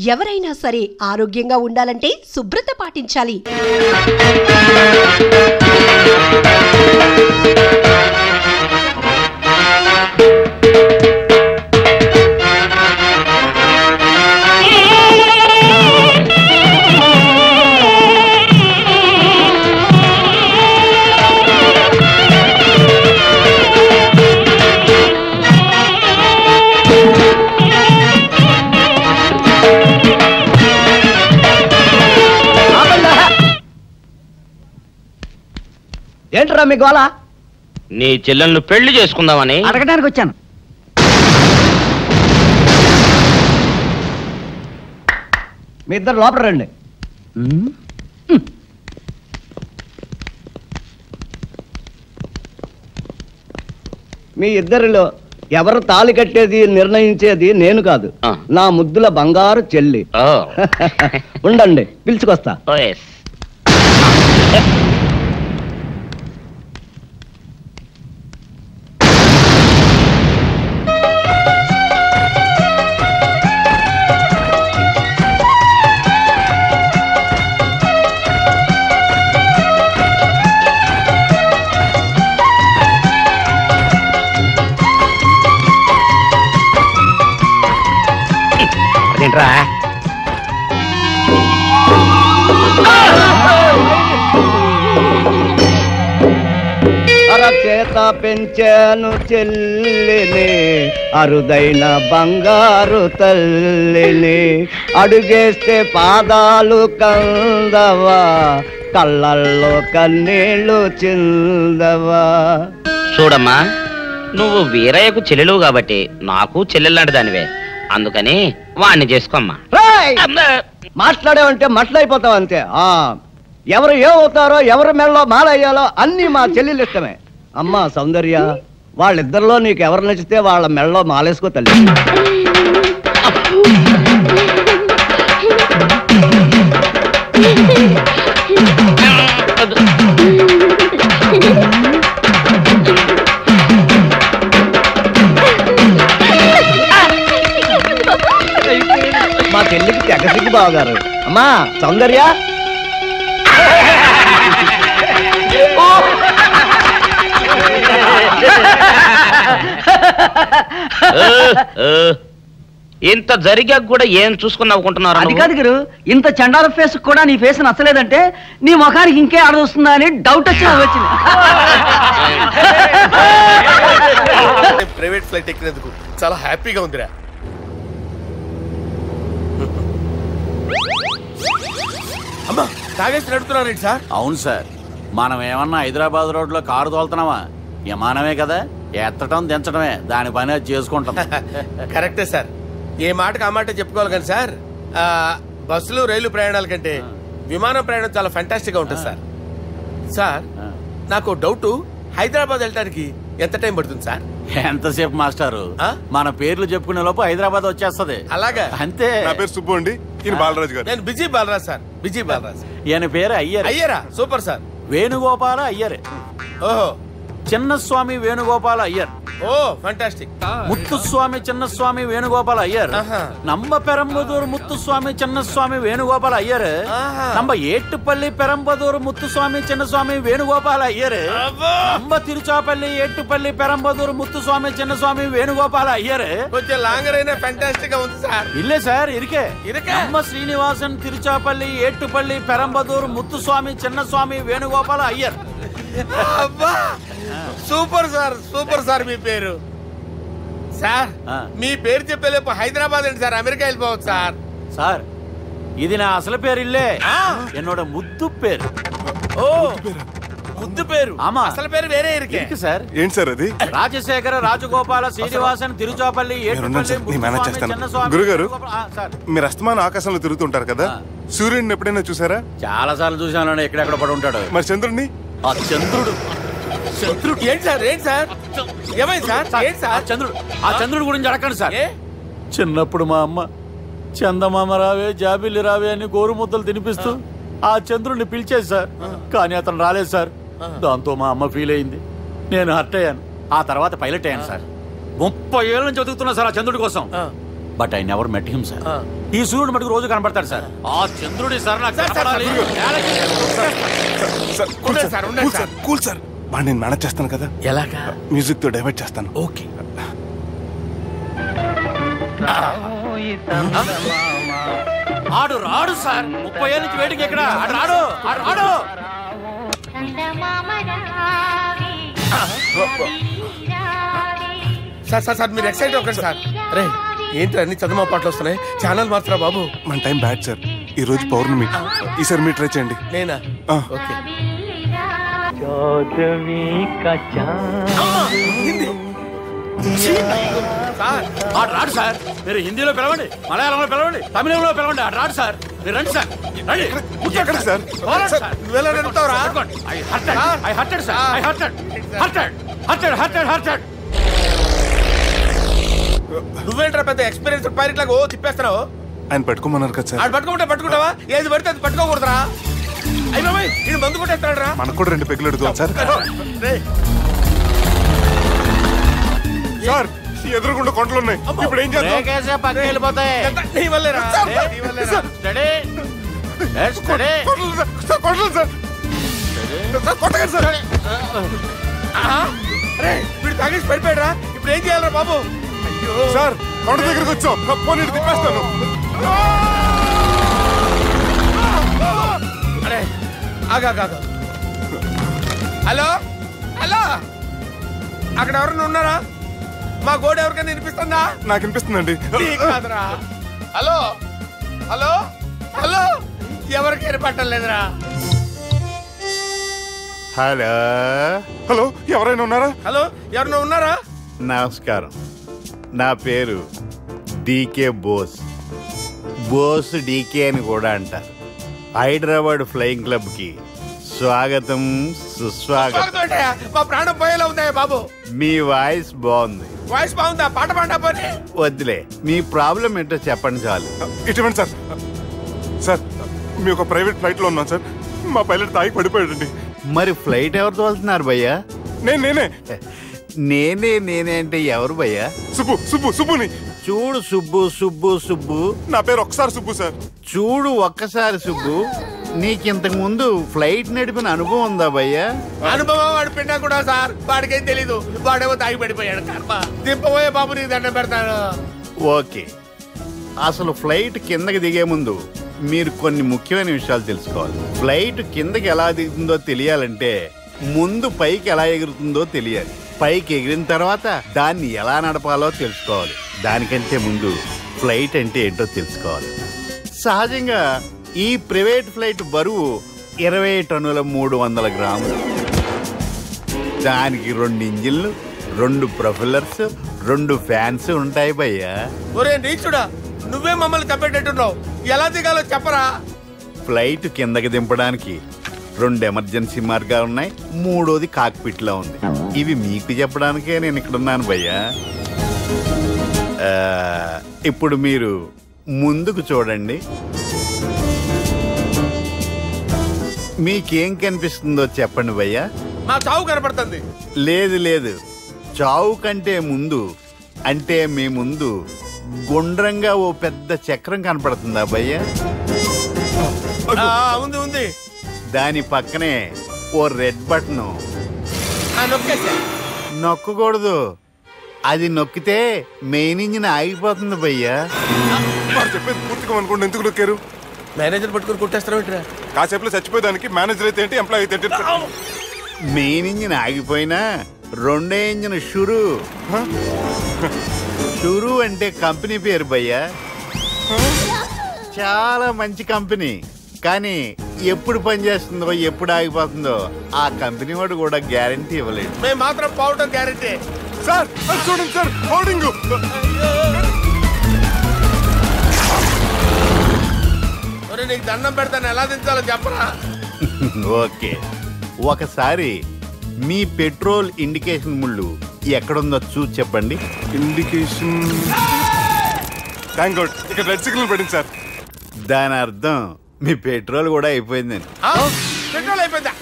ఎవరైనా సరే ఆరోగ్యంగా ఉండాలంటే శుభ్రత పాటించాలి. ఏంట్రా మీ గోళ? నీ చెల్లెలను పెళ్లి చేసుకుందామని అడగడానికి వచ్చాను. మీ ఇద్దరు లోపల రండి. మీ ఇద్దరిలో ఎవరు తాళి కట్టేది నిర్ణయించేది నేను కాదు, నా ముద్దుల బంగారు చెల్లి. ఉండండి, పిలుచుకొస్తా. అరచేత పెంచాను చెల్లిని, అరుదైన బంగారు తల్లిని, అడుగేస్తే పాదాలు కందవా, కళ్ళల్లో కన్నీళ్లు చిందవా. చూడమ్మా, నువ్వు వీరయ్యకు చెల్లెలు కాబట్టి నాకు చెల్లెల్లాంటి దానివే, అందుకని వాణ్ణి చేసుకోమ్మా. మాట్లాడేవంటే మట్లయిపోతావు అంతే. ఎవరు ఏమవుతారో, ఎవరి మెడలో మాలయ్యాలో అన్ని మా చెల్లెలు ఇష్టమే. అమ్మా సౌందర్య, వాళ్ళిద్దరిలో నీకు ఎవరు నచ్చితే వాళ్ళ మెడలో మాలేసుకో తల్లి. మా చెల్లికి తెగ సిగ్గు బావగారు. అమ్మా సౌందర్య, ఇంత జరిగాక కూడా ఏం చూసుకుని నవ్వుకుంటున్నారు? అది కాదు గురు, ఇంత చండాల ఫేస్ కూడా నీ ఫేస్ నచ్చలేదంటే నీ ముఖానికి ఇంకే ఆడదొస్తుందా అని డౌట్ వచ్చి వచ్చింది. ప్రైవేట్ ఫ్లైట్ ఎక్కినందుకు చాలా హ్యాపీగా ఉందిరా. అమ్మా తాగేసి నడుపుతున్నారేంటి సార్? అవును సార్, మనం ఏమన్నా హైదరాబాద్ రోడ్ లో కారు తోలుతున్నావా? విమానమే కదా, ఎత్తడం దించడమే దాని పని అది చేసుకుంటాం. కరెక్టే సార్, ఏ మాటకు ఆ మాట చెప్పుకోవాలి కానీ సార్, బస్సులు రైలు ప్రయాణాల కంటే విమానం ప్రయాణం చాలా ఫ్యాంటాస్టిక్ గా ఉంటుంది సార్. సార్ నాకు డౌట్, హైదరాబాద్ వెళ్ళడానికి ఎంత టైం పడుతుంది సార్? ఎంతసేపు మాస్టారు, మన పేర్లు చెప్పుకునే లోపు హైదరాబాద్ వచ్చేస్తది. అలాగా? అంతే. నా పేరు సుబ్బు అండి, ఈయన బాలరాజు గారు. నేను BG Balaraj sir. BG Balaraj. ఈయన పేరు అయ్యర్. అయ్యరా? Super sir. వేణుగోపాల అయ్యర్. ఓహో. చిన్నస్వామి వేణుగోపాల అయ్యర్. ఓ ఫంటాస్టిక్. ముత్తుస్వామి చిన్నస్వామి వేణుగోపాల అయ్యర్. நம்ம பெரம்பதூர் முத்துசுவாமி சின்னசுவாமி வேணுகோபால ஐயர். நம்ம ஏட்டுப்பள்ளி பெரம்பதூர் முத்துசுவாமி சின்னசுவாமி வேணுகோபால ஐயர். நம்ம திருச்சாப்பள்ளி ஏட்டுப்பள்ளி பெரம்பதூர் முத்துசுவாமி சின்னசுவாமி வேணுகோபால ஐயர். కొంచెం లాంగర్ అయినా ఫంటాస్టిక్ గా ఉంది సార్. இல்ல சார் இருக்கே. நம்ம ஸ்ரீனிவாசன் திருச்சாப்பள்ளி ஏட்டுப்பள்ளி பெரம்பதூர் முத்துசுவாமி சின்னசுவாமி வேணுகோபால ஐயர். అబ్బా సూపర్ సార్, సూపర్ సార్. మీ పేరు సార్, మీ పేరు చెప్పేలేపు హైదరాబాద్ అండి సార్, అమెరికా వెళ్ళిపోవచ్చు సార్. సార్ ఇది నా అసలు పేరు ఇల్లే, என்னோட ముద్దు పేరు. ఓ ముద్దు పేరు. ఆమా, అసలు పేరు వేరే ఇరుకే సార్. ఏంటి సార్ అది? రాజశేఖర రాజగోపాల శ్రీనివాసన్ తిరుచాపల్లి గురుగారు, మీరు అస్తమానం ఆకాశంలో తిరుగుతుంటారు కదా, సూర్యుడిని ఎప్పుడైనా చూసారా? చాలా సార్లు చూసాను, ఎక్కడెక్కడ పడి ఉంటాడు. మరి చంద్రుడిని? ఆ చంద్రుడు. చంద్రుడు ఏంటి సార్? ఏంటి సార్? ఏమైంది సార్? ఏంటి సార్? చంద్రుడు. ఆ చంద్రుడు గురించి అడగండి సార్. చిన్నప్పుడు మా అమ్మ చందమామ రావే జాబిల్లి రావే అని గోరుముద్దలు తినిపిస్తూ ఆ చంద్రుడిని పిలిచేది సార్, కానీ అతను రాలేదు సార్. దాంతో మా అమ్మ ఫీల్ అయింది, నేను హర్ట్ అయ్యాను. ఆ తర్వాత పైలట్ అయ్యాను సార్. 30 ఏళ్ళ నుంచి చదువుతున్నా సార్ ఆ చంద్రుడి కోసం. But I never met him sir. ఈ సూర్యుడు మటుకు రోజు కనబడతాడు సార్. ఆ చంద్రుడి సార్ నాకు కనపడాలి. కూల్ సార్, వాడు నేను మేనేజ్ చేస్తాను కదా. ఎలాగా? మ్యూజిక్ తో డైవర్ట్ చేస్తాను. ఓకే. ఆడు రాడు సార్. 30 ఏళ్ళ నుంచి వెయిటింగ్ ఎక్కడ? ఆడు రాడు, ఆడు రాడు. సార్ మీరు ఎక్సైట్ అవ్వకండి సార్. రే ఏంటి అన్ని చదువు పాటలు వస్తున్నాయి, ఛానల్ మార్చరా బాబు. మన టైం బ్యాడ్ సార్, ఈ రోజు పౌర్ణమి. ఈసారి మీరు ట్రై చేయండి. నేనా? ఓకే. సార్ ఆడు రాడు సార్. మీరు హిందీలో పిలవండి, మలయాళంలో పిలవండి, తమిళంలో పిలవండి. ఆడు రాడు సార్. మీరు రండి సార్, రండి. ఎక్కడ సార్? నువ్వేంట్రా పెద్ద ఎక్స్పీరియన్స్ పైరెట్ లాగా ఓ తిప్పేస్తున్నావు? ఆయన పట్టుకోమన్నారు కదా సార్. ఆడు పట్టుకుంటే పట్టుకుంటావా? ఏది పడితే అది పట్టుకోకూడదురా. అయ్యి బాబాయ్ ఇది మందు కొట్టేస్తాడు రా. మనకు కూడా 2 పెగ్గులు ఎడుగుతాం సార్. సార్ ఎదురుగుండా కొండలు ఉన్నాయి, ఇప్పుడు ఏం చేద్దాం? పక్కన వెళ్ళిపోతాయి. నీ వల్లేరా? వీడు తాగేసి పడిపోయాడు రా. ఇప్పుడు ఏం చేయాలరా బాబు? సార్ కొండ దగ్గరకు వచ్చాం, పోనీ తిప్పేస్తాను. అరే ఆగా. హలో హలో, అక్కడ ఎవరైనా ఉన్నారా? మా గోడ ఎవరికైనా వినిపిస్తుందా? నాకు వినిపిస్తుందండి. కాదురా. హలో హలో హలో, ఎవరికి వినపట్టలేదురా. హలో హలో, ఎవరైనా ఉన్నారా? హలో ఎవరైనా ఉన్నారా? నమస్కారం, నా పేరు డీకే బోస్. బోస్ డీకే అని కూడా అంటారు. హైదరాబాద్ ఫ్లయింగ్ క్లబ్ కి స్వాగతం, సుస్వాగతం. మా ప్రాణం పోయేలా ఉందా బాబు? మీ వాయిస్ బాగుంది. వాయిస్ బాగుందా? పాట పాడా పోనీ. వద్దులే, మీ ప్రాబ్లం ఏంటో చెప్పండి చాలు. ఇటువంటి సార్, సార్ మీ ఒక ప్రైవేట్ ఫ్లైట్ లో ఉన్నాం సార్. మా పైలట్ తాగి పడిపోయాడండి. మరి ఫ్లైట్ ఎవరితో వెళ్తున్నారు భయ్యా? నేనే అంటే ఎవరు భయ్యా? సుబ్బుని. చూడు సుబ్బు. నా పేరు ఒకసారి సుబ్బు సార్. చూడు ఒక్కసారి సుబ్బు, నీకింతకు ముందు ఫ్లైట్ నడిపిన అనుభవం ఉందా భయ్యా? అనుభవం వాడు పిన్నా కూడా సార్, వాడికేం తెలీదు. వాడేమో తాగి పడిపోయాడు. కర్మ. దింపబోయే బాబు నీకు దండం పెడతాను. ఓకే, అసలు ఫ్లైట్ కిందకి దిగే ముందు మీరు కొన్ని ముఖ్యమైన విషయాలు తెలుసుకోవాలి. ఫ్లైట్ కిందకి ఎలా దిగుతుందో తెలియాలంటే ముందు పైకి ఎలా ఎగురుతుందో తెలియాలి. పైకి ఎగిరిన తర్వాత దాన్ని ఎలా నడపాలో తెలుసుకోవాలి. దానికంటే ముందు ఫ్లైట్ అంటే ఏంటో తెలుసుకోవాలి. సహజంగా ఈ ప్రైవేట్ ఫ్లైట్ బరువు 20 టన్నుల 300 గ్రాములు. దానికి 2 ఇంజిన్లు, 2 ప్రొపెల్లర్స్, 2 ఫ్యాన్స్ ఉంటాయి భయ్యా. ఒరే నీచుడా, నువ్వే మమ్మల్ని తప్పేటట్టున్నావు. ఎలా దిగాలో చెప్పరా? ఫ్లైట్ కిందకి దింపడానికి 2 ఎమర్జెన్సీ మార్గాలు ఉన్నాయి, 3వది కాక్పిట్ లో ఉంది. ఇవి మీకు చెప్పడానికే నేను ఇక్కడ ఉన్నాను భయ్యా. ఇప్పుడు మీరు ముందుకు చూడండి. మీకేం కనిపిస్తుందో చెప్పండి భయ్యా. మా చావు కనపడుతుంది. లేదు, చావు కంటే ముందు అంటే మీ ముందు గుండ్రంగా ఓ పెద్ద చక్రం కనపడుతుందా భయ్యా? ఉంది. దాని పక్కనే ఓ రెడ్ బటన్. నొక్కకూడదు, అది నొక్కితే మెయిన్ ఇంజిన్ ఆగిపోతుంది భయ్యా. చెప్పేది పూర్తిగా అనుకోండి. ఎందుకు నొక్కారు? మేనేజర్ పట్టుకుని కొట్టేస్తారా? కాసేపులో చచ్చిపోయేదానికి మేనేజర్ అయితే ఏంటి, ఎంప్లాయ్ అయితే ఏంటి? మెయిన్ ఇంజిన్ ఆగిపోయినా 2వ ఇంజిన్ షురు అంటే కంపెనీ పేరు భయ్యా. చాలా మంచి కంపెనీ, కానీ ఎప్పుడు పనిచేస్తుందో ఎప్పుడు ఆగిపోతుందో ఆ కంపెనీ వాడు కూడా గ్యారంటీ ఇవ్వలేదు. మేము మాత్రం పోవటం గ్యారంటీ. సార్ చూడండి సార్, హోర్డింగ్. నీకు దండం పెడతాను, ఎలా దించాలో చెప్పరా? ఓకే, ఒకసారి మీ పెట్రోల్ ఇండికేషన్ ముళ్ళు ఎక్కడుందో చూసి చెప్పండి. ఇండికేషన్. థ్యాంక్ గాడ్, ఇక్కడ రెడ్ సిగ్నల్ పడింది సార్. దాని అర్థం మీ పెట్రోల్ కూడా అయిపోయిందని. పెట్రోల్ అయిపోయిందా?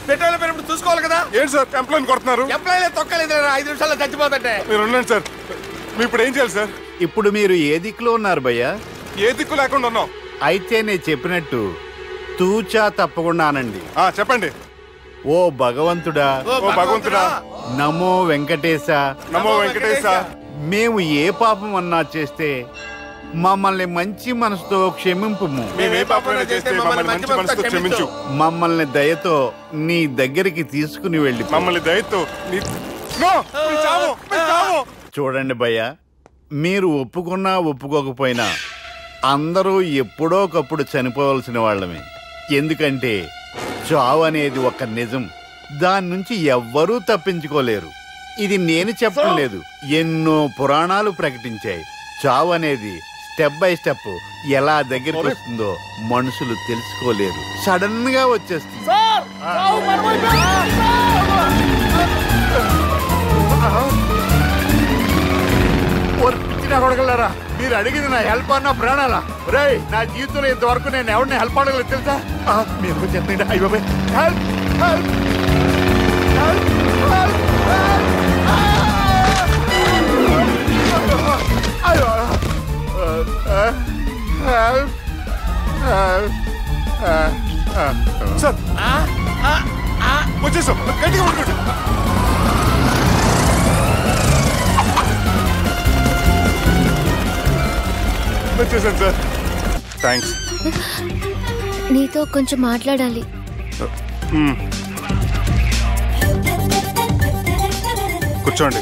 పెట్రోల్ అయిపోయినప్పుడు చూసుకోవాలి కదా. ఏంటి సార్ ఎంప్లాయ్ కొడుతున్నారు? ఎంప్లాయ్ తొక్కలేదు, 5 నిమిషాల్లో చచ్చిపోతుంటే. మీరు ఉండండి సార్. మీరు ఇప్పుడు ఏం చేయాలి సార్? ఇప్పుడు మీరు ఏ దిక్కులో ఉన్నారు భయ్యా? ఏ దిక్కు లేకుండా ఉన్నాం. అయితే నేను చెప్పినట్టు తూచా తప్పకుండా అనండి. చెప్పండి. ఓ భగవంతుడా, ఓ భగవంతుడా, నమో వెంకటేశ, నమో వెంకటేశ. మేము ఏ పాపం అన్నా చేస్తే మమ్మల్ని మంచి మనసుతో క్షమింపుము. మేమే పాపమైనా చేస్తే మమ్మల్ని మంచి మనసుతో క్షమించు. మమ్మల్ని దయతో నీ దగ్గరికి తీసుకుని వెళ్ళి మమ్మల్ని దయతో చూడండి భయ్య, మీరు ఒప్పుకున్నా ఒప్పుకోకపోయినా అందరూ ఎప్పుడో ఒకప్పుడు చనిపోవలసిన వాళ్ళమే. ఎందుకంటే చావు అనేది ఒక నిజం, దాని నుంచి ఎవ్వరూ తప్పించుకోలేరు. ఇది నేను చెప్పడం లేదు, ఎన్నో పురాణాలు ప్రకటించాయి. చావు అనేది స్టెప్ బై స్టెప్ ఎలా దగ్గరికి వస్తుందో మనుషులు తెలుసుకోలేరు, సడన్ గా వచ్చేస్తుంది. కొడగలరా, మీరు అడిగింది నా హెల్ప్ అన్న ప్రాణాలా? రే, నా జీవితంలో ఇంతవరకు నేను ఎవరిని హెల్ప్ అడగలేదు తెలుసా? మీరు చెప్పండి. అయ్యో హెల్ప్ హెల్ప్ సార్ వచ్చేసాం, గట్టిగా పట్టుకోండి. వచ్చేసాను సార్, థ్యాంక్స్. నీతో కొంచెం మాట్లాడాలి. కూర్చోండి.